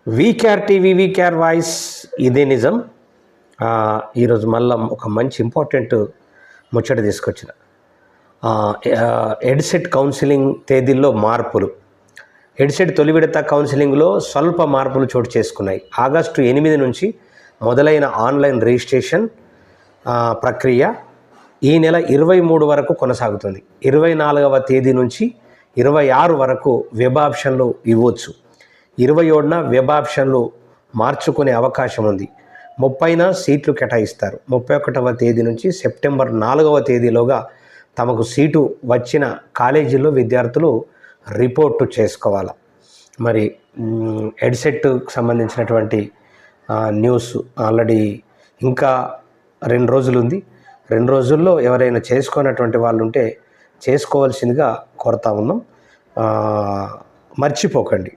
VKR TV VKR voice ఇదే నిజం. ఈరోజు మళ్ళీ ఒక మంచి ఇంపార్టెంట్ ముచ్చట తీసుకొచ్చిన. ఎడ్సెట్ కౌన్సిలింగ్ తేదీల్లో మార్పులు. ఎడ్సెట్ తొలి విడత కౌన్సిలింగ్లో స్వల్ప మార్పులు చోటు చేసుకున్నాయి. ఆగస్టు 8 నుంచి మొదలైన ఆన్లైన్ రిజిస్ట్రేషన్ ప్రక్రియ ఈ నెల 23 వరకు కొనసాగుతుంది. 24వ తేదీ నుంచి 26 వరకు వెబ్ ఆప్షన్లు ఇవ్వచ్చు. 27న వెబ్ ఆప్షన్లు మార్చుకునే అవకాశం ఉంది. 30న సీట్లు కేటాయిస్తారు. 31వ తేదీ నుంచి సెప్టెంబర్ 4వ తేదీలోగా తమకు సీటు వచ్చిన కాలేజీల్లో విద్యార్థులు రిపోర్టు చేసుకోవాలి. మరి ఎడ్సెట్కు సంబంధించినటువంటి న్యూస్ ఆల్రెడీ ఇంకా 2 రోజులు ఉంది. 2 రోజుల్లో ఎవరైనా చేసుకున్నటువంటి వాళ్ళు ఉంటే చేసుకోవాల్సిందిగా కోరుతా ఉన్నాం. మర్చిపోకండి.